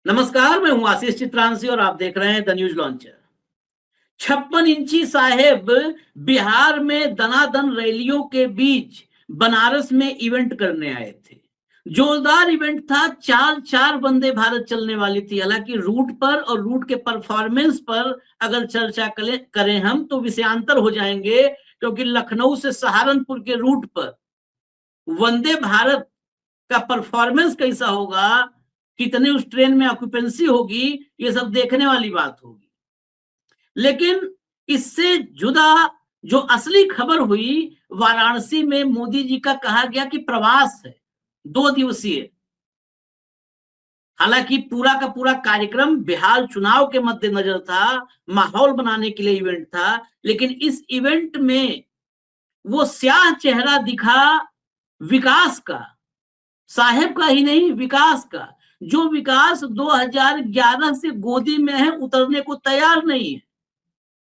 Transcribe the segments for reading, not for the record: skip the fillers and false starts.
नमस्कार, मैं हूं आशीष चित्रांशी और आप देख रहे हैं द न्यूज लॉन्चर। 56 इंची साहेब बिहार में दनादन रैलियों के बीच बनारस में इवेंट करने आए थे। जोरदार इवेंट था। चार चार वंदे भारत चलने वाली थी। हालांकि रूट पर और रूट के परफॉर्मेंस पर अगर चर्चा करें हम तो विषयांतर हो जाएंगे, क्योंकि लखनऊ से सहारनपुर के रूट पर वंदे भारत का परफॉर्मेंस कैसा होगा, कितने उस ट्रेन में ऑक्यूपेंसी होगी, ये सब देखने वाली बात होगी। लेकिन इससे जुदा जो असली खबर हुई, वाराणसी में मोदी जी का कहा गया कि प्रवास है 2 दिवसीय। हालांकि पूरा का पूरा कार्यक्रम बिहार चुनाव के मद्देनजर था, माहौल बनाने के लिए इवेंट था। लेकिन इस इवेंट में वो स्याह चेहरा दिखा विकास का, साहेब का ही नहीं, विकास का। जो विकास 2011 से गोदी में है, उतरने को तैयार नहीं है,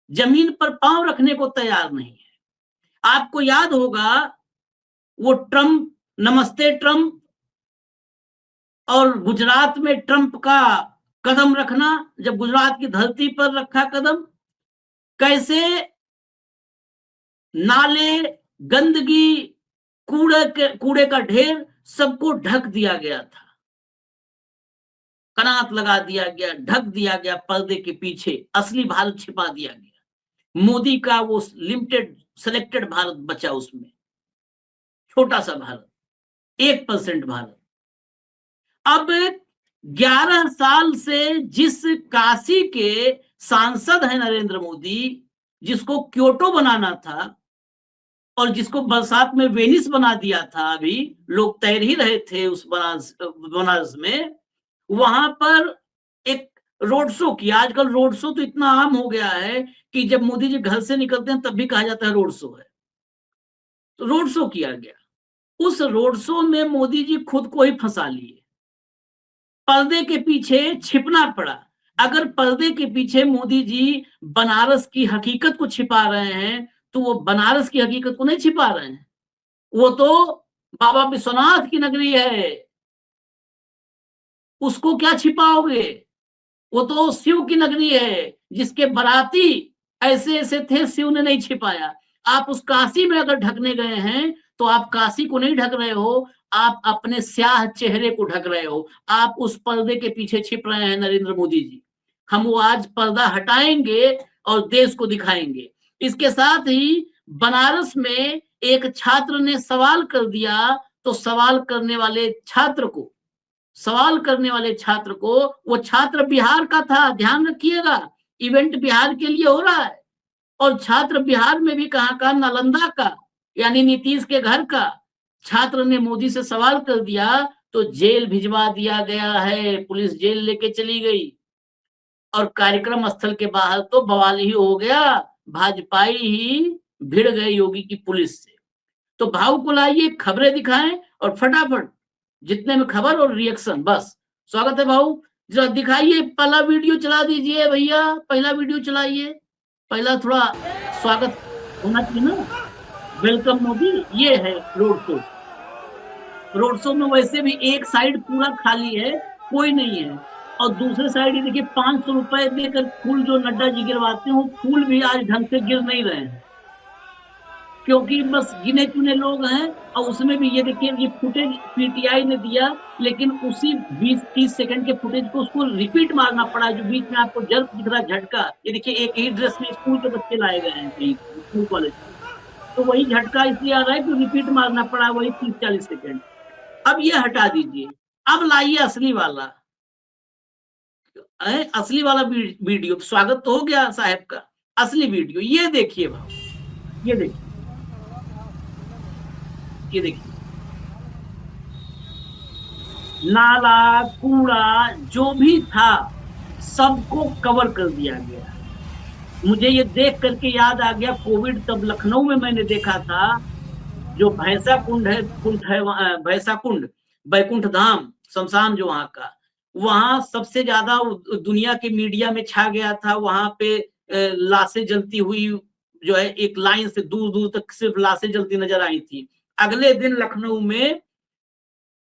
जमीन पर पांव रखने को तैयार नहीं है। आपको याद होगा वो ट्रंप, नमस्ते ट्रंप, और गुजरात में ट्रंप का कदम रखना, जब गुजरात की धरती पर रखा कदम, कैसे नाले, गंदगी, कूड़े का ढेर सबको ढक दिया गया था, कनात लगा दिया गया, ढक दिया गया पर्दे के पीछे, असली भारत छिपा दिया गया। मोदी का वो लिमिटेड सिलेक्टेड भारत बचा, उसमें छोटा सा भारत, 1% भारत। अब 11 साल से जिस काशी के सांसद हैं नरेंद्र मोदी, जिसको क्योटो बनाना था और जिसको बरसात में वेनिस बना दिया था, अभी लोग तैर ही रहे थे उस बनारस में, वहां पर एक रोड शो किया। आजकल रोड शो तो इतना आम हो गया है कि जब मोदी जी घर से निकलते हैं तब भी कहा जाता है रोड शो है। तो रोड शो किया गया। उस रोड शो में मोदी जी खुद को ही फंसा लिए, पर्दे के पीछे छिपना पड़ा। अगर पर्दे के पीछे मोदी जी बनारस की हकीकत को छिपा रहे हैं, तो वो बनारस की हकीकत को नहीं छिपा रहे हैं, वो तो बाबा विश्वनाथ की नगरी है, उसको क्या छिपाओगे? वो तो शिव की नगरी है, जिसके बाराती ऐसे ऐसे थे, शिव ने नहीं छिपाया। आप उस काशी में अगर ढकने गए हैं तो आप काशी को नहीं ढक रहे हो, आप अपने स्याह चेहरे को ढक रहे हो। आप उस पर्दे के पीछे छिप रहे हैं नरेंद्र मोदी जी। हम वो आज पर्दा हटाएंगे और देश को दिखाएंगे। इसके साथ ही बनारस में एक छात्र ने सवाल कर दिया, तो सवाल करने वाले छात्र को, वो छात्र बिहार का था, ध्यान रखिएगा, इवेंट बिहार के लिए हो रहा है, और छात्र बिहार में भी कहां का, नालंदा का, यानी नीतीश के घर का छात्र ने मोदी से सवाल कर दिया तो जेल भिजवा दिया गया है, पुलिस जेल लेके चली गई। और कार्यक्रम स्थल के बाहर तो बवाल ही हो गया, भाजपाई ही भिड़ गए योगी की पुलिस से। तो भाव को लाइए, खबरें दिखाएं और फटाफट जितने में खबर और रिएक्शन, बस स्वागत है भाऊ। जरा दिखाइए, पहला वीडियो चला दीजिए भैया, पहला वीडियो चलाइए। पहला थोड़ा स्वागत होना चाहिए ना, वेलकम मोदी। ये है रोड शो। रोड शो में वैसे भी एक साइड पूरा खाली है, कोई नहीं है, और दूसरे साइड ये देखिए 500 रुपए देकर फूल जो नड्डा जी गिरवाते हैं, वो फूल भी आज ढंग से गिर नहीं रहे हैं, क्योंकि बस गिने चुने लोग हैं। और उसमें भी ये देखिए, ये फुटेज पीटीआई ने दिया, लेकिन उसी 20-30 सेकंड के फुटेज को उसको रिपीट मारना पड़ा। जो बीच में आपको जर्क दिख रहा, झटका, ये देखिए एक ही ड्रेस में स्कूल के बच्चे लाए गए हैं कहीं स्कूल कॉलेज, तो वही झटका इसलिए आ रहा है कि रिपीट मारना पड़ा, वही 30-40 सेकंड। अब ये हटा दीजिए, अब लाइए असली वाला, असली वाला वीडियो। स्वागत तो हो गया साहब का, असली वीडियो ये देखिए भाव, ये देखिए, ये देखिए, नाला, कूड़ा जो भी था सबको कवर कर दिया गया। मुझे ये देख करके याद आ गया, कोविड तब लखनऊ में मैंने देखा था, जो भैंसा कुंड है, भैंसा कुंड, बैकुंठ धाम, शमशान जो वहां का, वहां सबसे ज्यादा दुनिया के मीडिया में छा गया था। वहां पे लाशें जलती हुई जो है, एक लाइन से दूर दूर तक सिर्फ लाशें जलती नजर आई थी। अगले दिन लखनऊ में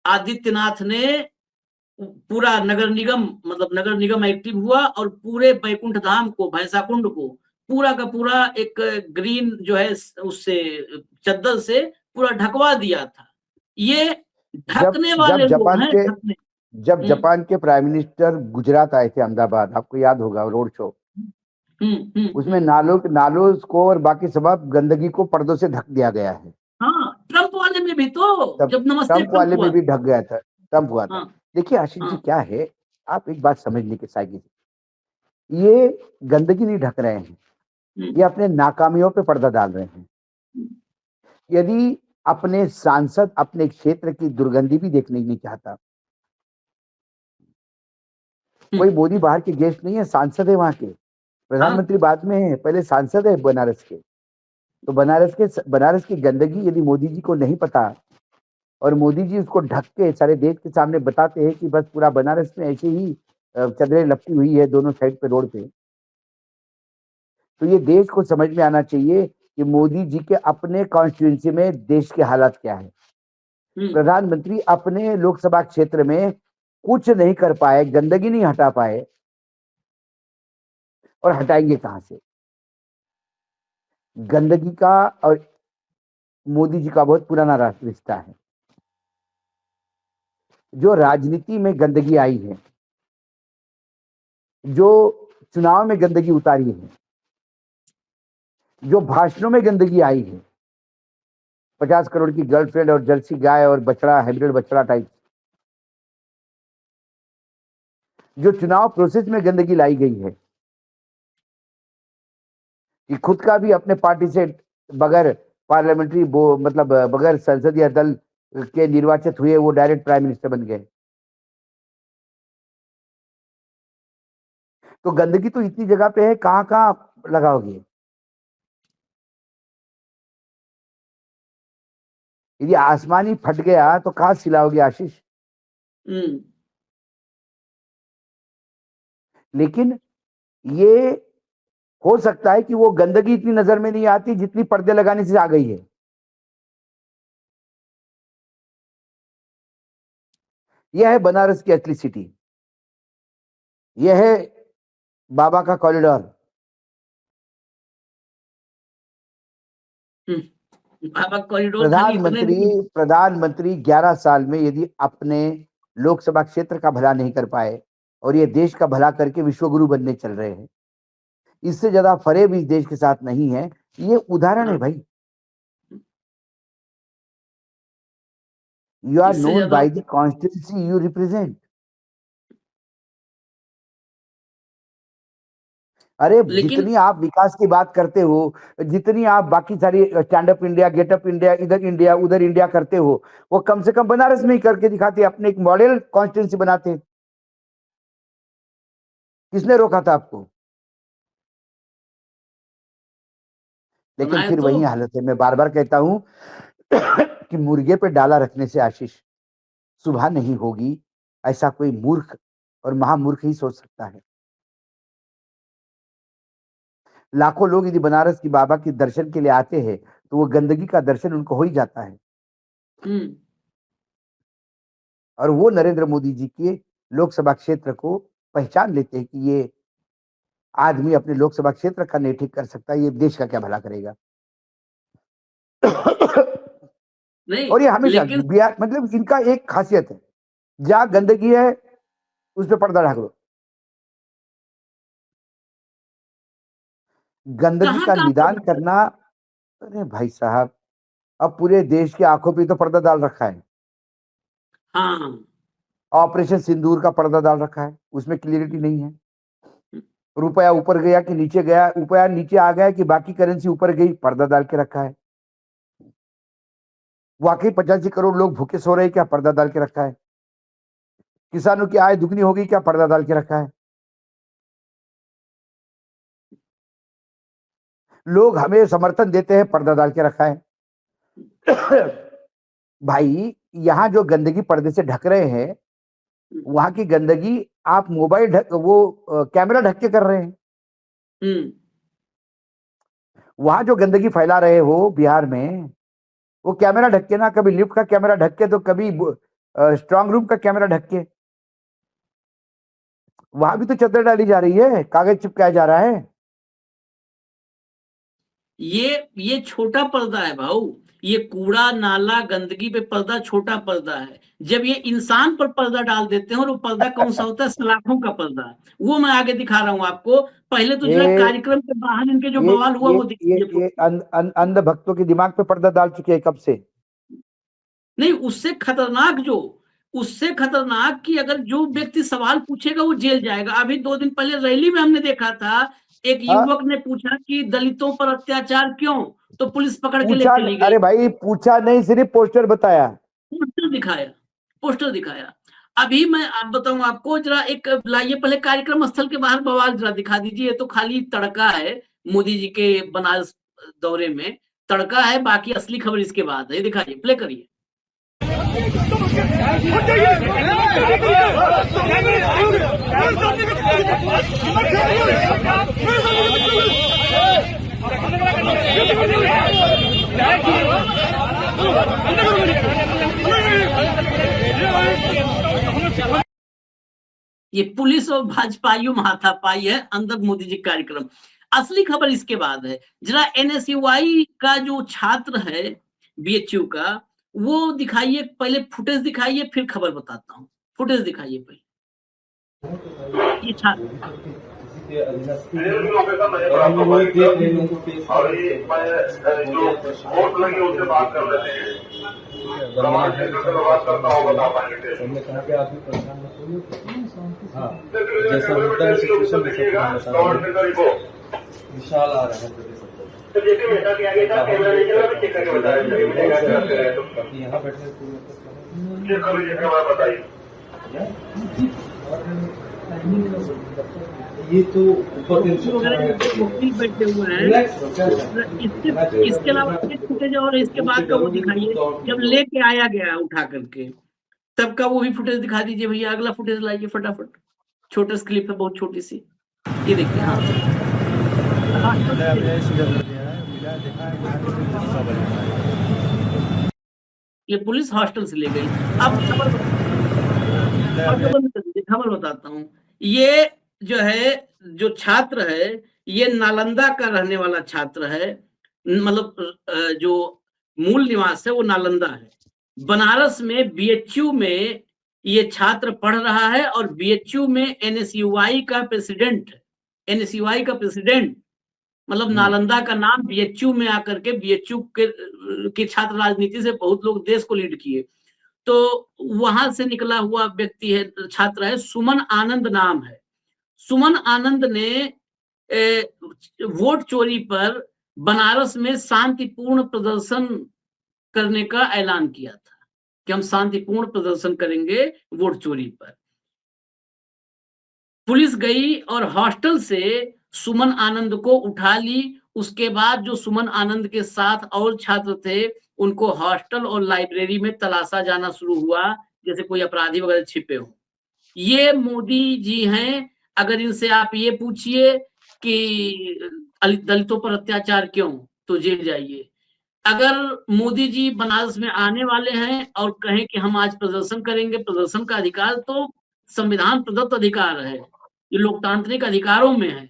आदित्यनाथ ने पूरा नगर निगम, मतलब नगर निगम एक्टिव हुआ और पूरे बैकुंठ धाम को, भैंसा कुंड को पूरा का पूरा एक ग्रीन जो है उससे चद्दर से पूरा ढकवा दिया था। ये जब ढकने जब वाले लोग जापान हैं, के ढकने। जब हम्म जापान के प्राइम मिनिस्टर गुजरात आए थे अहमदाबाद, आपको याद होगा रोड शो, हम्म हम्म उसमें हम्म नालों को और बाकी सब गंदगी को पर्दों से ढक दिया गया है। हाँ, ट्रंप वाले में भी तो, तब जब नमस्ते ट्रम्प ट्रंप वाले में हुआ भी था। ढक गया था, ट्रम्प हुआ था। हाँ देखिए आशीष जी हाँ क्या है, आप एक बात समझने की साइकिल, ये गंदगी नहीं ढक रहे हैं, ये हम्म अपने नाकामियों पे पर्दा डाल रहे हैं। यदि अपने सांसद अपने क्षेत्र की दुर्गंधी भी देखने नहीं चाहता, कोई हम्म, मोदी बाहर के गेस्ट नहीं है, सांसद है वहां के, हाँ प्रधानमंत्री बाद में है, पहले सांसद है बनारस के। तो बनारस की गंदगी यदि मोदी जी को नहीं पता, और मोदी जी उसको ढक के सारे देश के सामने बताते हैं कि बस पूरा बनारस में ऐसे ही चदरें लपटी हुई है दोनों साइड पे रोड पे, तो ये देश को समझ में आना चाहिए कि मोदी जी के अपने कॉन्स्टिट्यूंसी में देश के हालात क्या है। हम्म प्रधानमंत्री अपने लोकसभा क्षेत्र में कुछ नहीं कर पाए, गंदगी नहीं हटा पाए, और हटाएंगे कहां से? गंदगी का और मोदी जी का बहुत पुराना रिश्ता है। जो राजनीति में गंदगी आई है, जो चुनाव में गंदगी उतारी है, जो भाषणों में गंदगी आई है, 50 करोड़ की गर्लफ्रेंड और जर्सी गाय और बछड़ा, हाइब्रिड बछड़ा टाइप, जो चुनाव प्रोसेस में गंदगी लाई गई है, कि खुद का भी अपने पार्टी से बगैर पार्लियामेंट्री मतलब बगैर संसदीय दल के निर्वाचित हुए वो डायरेक्ट प्राइम मिनिस्टर बन गए। तो गंदगी तो इतनी जगह पे है, कहां कहां लगाओगे? यदि आसमान ही फट गया तो कहां सिलाओगे आशीष? हम्म लेकिन ये हो सकता है कि वो गंदगी इतनी नजर में नहीं आती जितनी पर्दे लगाने से आ गई है। यह है बनारस की असली सिटी, यह है बाबा का कॉरिडोर। बाबा कॉरिडोर खाली इतने प्रधानमंत्री नहीं। प्रधानमंत्री 11 साल में यदि अपने लोकसभा क्षेत्र का भला नहीं कर पाए, और ये देश का भला करके विश्वगुरु बनने चल रहे हैं, इससे ज्यादा फरेब इस देश के साथ नहीं है। ये उदाहरण है हाँ, भाई। यू आर इससे नोन ज्यादा। By the constituency you represent. अरे लेकिन जितनी आप विकास की बात करते हो, जितनी आप बाकी सारी stand up India, get up India, इधर इंडिया उधर इंडिया करते हो, वो कम से कम बनारस में ही करके दिखाते, अपने एक मॉडल कॉन्स्टिट्यूंसी बनाते। किसने रोका था आपको? लेकिन बनाए फिर तो। वही हालत है, मैं बार बार कहता हूं कि मुर्गे पे डाला रखने से आशीष सुबह नहीं होगी, ऐसा कोई मूर्ख और महामूर्ख ही सोच सकता है। लाखों लोग यदि बनारस की बाबा के दर्शन के लिए आते हैं, तो वो गंदगी का दर्शन उनको हो ही जाता है। हम्म और वो नरेंद्र मोदी जी के लोकसभा क्षेत्र को पहचान लेते हैं कि ये आदमी अपने लोकसभा क्षेत्र का नहीं ठीक कर सकता, ये देश का क्या भला करेगा। नहीं, और ये हमेशा लेकिन बिहार, मतलब इनका एक खासियत है, जहां गंदगी है उस पर पर्दा ढाक दो। गंदगी कहाँ का कहाँ निदान पर। करना, अरे भाई साहब, अब पूरे देश की आंखों पे तो पर्दा डाल रखा है। हाँ, ऑपरेशन सिंदूर का पर्दा डाल रखा है, उसमें क्लियरिटी नहीं है। रुपया ऊपर गया कि नीचे गया, रुपया नीचे आ गया कि बाकी करेंसी ऊपर गई, पर्दा डाल के रखा है। वाकई 85 करोड़ लोग भूखे सो रहे हैं क्या? पर्दा डाल के रखा है। किसानों की आय दुगनी होगी क्या? पर्दा डाल के रखा है। लोग हमें समर्थन देते हैं, पर्दा डाल के रखा है। भाई, यहां जो गंदगी पर्दे से ढक रहे हैं, वहां की गंदगी आप मोबाइल कैमरा ढक के कर रहे हैं। हम्म वहां जो गंदगी फैला रहे हो बिहार में, वो कैमरा ढक के ना, कभी लिफ्ट का कैमरा ढक के, तो कभी स्ट्रांग रूम का कैमरा ढक के। वहां भी तो चद्दर डाली जा रही है, कागज चिपकाया जा रहा है। ये छोटा पर्दा है भाऊ, ये कूड़ा नाला गंदगी पे पर्दा छोटा पर्दा है। जब ये इंसान पर पर्दा डाल देते हैं, और वो पर्दा कौन सा होता है, सलाखों का पर्दा, वो मैं आगे दिखा रहा हूं आपको। पहले तो जो है ये कार्यक्रम के बाहर इनके जो ये बवाल हुआ ये वो ये देखिए। ये अंध भक्तों के दिमाग पे पर्दा डाल चुके हैं कब से। नहीं, उससे खतरनाक कि अगर जो व्यक्ति सवाल पूछेगा वो जेल जाएगा। अभी 2 दिन पहले रैली में हमने देखा था, एक हाँ, युवक ने पूछा कि दलितों पर अत्याचार क्यों, तो पुलिस पकड़ के ले पूछा, चली गई। अरे भाई पूछा नहीं, सिर्फ पोस्टर बताया। पोस्टर दिखाया। अभी मैं आप बताऊं आपको, जरा एक लाइए पहले कार्यक्रम स्थल के बाहर बवाल जरा दिखा दीजिए। ये तो खाली तड़का है मोदी जी के बनारस दौरे में, तड़का है, बाकी असली खबर इसके बाद है। दिखाइए, प्ले करिए। ये पुलिस और भाजपाइयों में हाथापाई है अंदर मोदी जी कार्यक्रम। असली खबर इसके बाद है। जरा एनएसयूआई का जो छात्र है बीएचयू का, वो दिखाइए, पहले फुटेज दिखाइए, फिर खबर बताता हूँ। फुटेज दिखाइए पहले। ये छात्र जैसा होता है सिचुएशन विशाल आ रहा है यहाँ बैठे ये तो बैठे हुए हैं। इसके अलावा फुटेज और इसके बाद का वो दिखाइए, जब लेके आया गया उठा करके, तब का वो भी फुटेज दिखा दीजिए भैया। अगला फुटेज लाइए फटाफट, छोटा सी क्लिप है, बहुत छोटी सी। ये देखिए, हाँ, ये पुलिस हॉस्टल से ले गई। अब खबर बताता हूँ। ये जो है, जो छात्र है, ये नालंदा का रहने वाला छात्र है। मतलब जो मूल निवास है वो नालंदा है। बनारस में बीएचयू में ये छात्र पढ़ रहा है, और बीएचयू में एनएसयूआई का प्रेसिडेंट, एनएसयूआई का प्रेसिडेंट, मतलब नालंदा का नाम बीएचयू में आकर के, बीएचयू के छात्र राजनीति से बहुत लोग देश को लीड किए। तो वहां से निकला हुआ व्यक्ति है, छात्र है, सुमन आनंद नाम है। सुमन आनंद ने वोट चोरी पर बनारस में शांतिपूर्ण प्रदर्शन करने का ऐलान किया था कि हम शांतिपूर्ण प्रदर्शन करेंगे वोट चोरी पर। पुलिस गई और हॉस्टल से सुमन आनंद को उठा ली। उसके बाद जो सुमन आनंद के साथ और छात्र थे, उनको हॉस्टल और लाइब्रेरी में तलाशा जाना शुरू हुआ, जैसे कोई अपराधी वगैरह छिपे हो। ये मोदी जी हैं। अगर इनसे आप ये पूछिए कि दलितों पर अत्याचार क्यों, तो जेल जाइए। अगर मोदी जी बनारस में आने वाले हैं और कहें कि हम आज प्रदर्शन करेंगे, प्रदर्शन का अधिकार तो संविधान प्रदत्त अधिकार है, ये लोकतांत्रिक अधिकारों में है,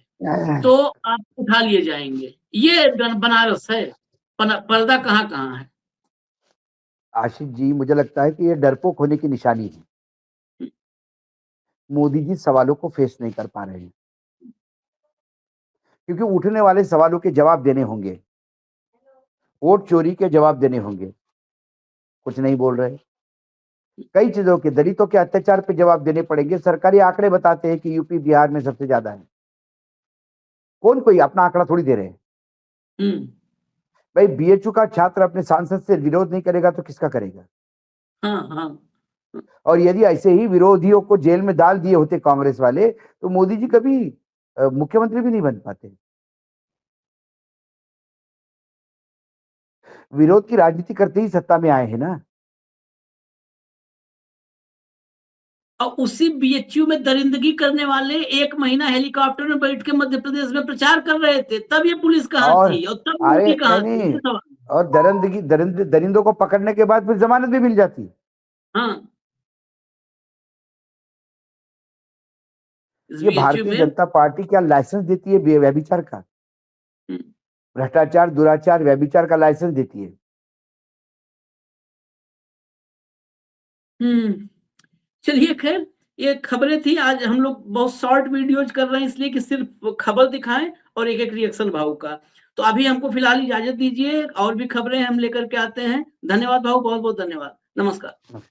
तो आप उठा लिए जाएंगे। ये बनारस है। पर्दा कहाँ कहाँ है। आशीष जी, मुझे लगता है कि ये डरपोक होने की निशानी है। मोदी जी सवालों को फेस नहीं कर पा रहे हैं, क्योंकि उठने वाले सवालों के जवाब देने होंगे, वोट चोरी के जवाब देने होंगे, कुछ नहीं बोल रहे। कई चीजों के, दलितों के अत्याचार पे जवाब देने पड़ेंगे। सरकारी आंकड़े बताते हैं कि यूपी बिहार में सबसे ज्यादा है। कौन कोई अपना आंकड़ा थोड़ी दे रहे हैं। भाई बीएचयू का छात्र अपने सांसद से विरोध नहीं करेगा तो किसका करेगा। हाँ, हाँ। और यदि ऐसे ही विरोधियों को जेल में डाल दिए होते कांग्रेस वाले, तो मोदी जी कभी मुख्यमंत्री भी नहीं बन पाते। विरोध की राजनीति करते ही सत्ता में आए हैं ना। और उसी बीएचयू में दरिंदगी करने वाले 1 महीना हेलीकॉप्टर में बैठ के मध्य प्रदेश में प्रचार कर रहे थे, तब ये पुलिस कहाँ और थी और तब अरे मोदी कहाँ नहीं, थी, ये सवाल। और दरिंदों को पकड़ने के बाद फिर जमानत भी मिल जाती। हाँ, ये VHU भारतीय में जनता पार्टी क्या लाइसेंस देती है व्यभिचार का? हम्म, भ्रष्टाचार, दुराचार, व्यभिचार का लाइसेंस देती है। चलिए खैर, ये खबरें थी। आज हम लोग बहुत शॉर्ट वीडियोज कर रहे हैं इसलिए कि सिर्फ खबर दिखाएं और एक एक रिएक्शन भाव का। तो अभी हमको फिलहाल इजाजत दीजिए, और भी खबरें हम लेकर के आते हैं। धन्यवाद भाऊ, बहुत बहुत धन्यवाद, नमस्कार।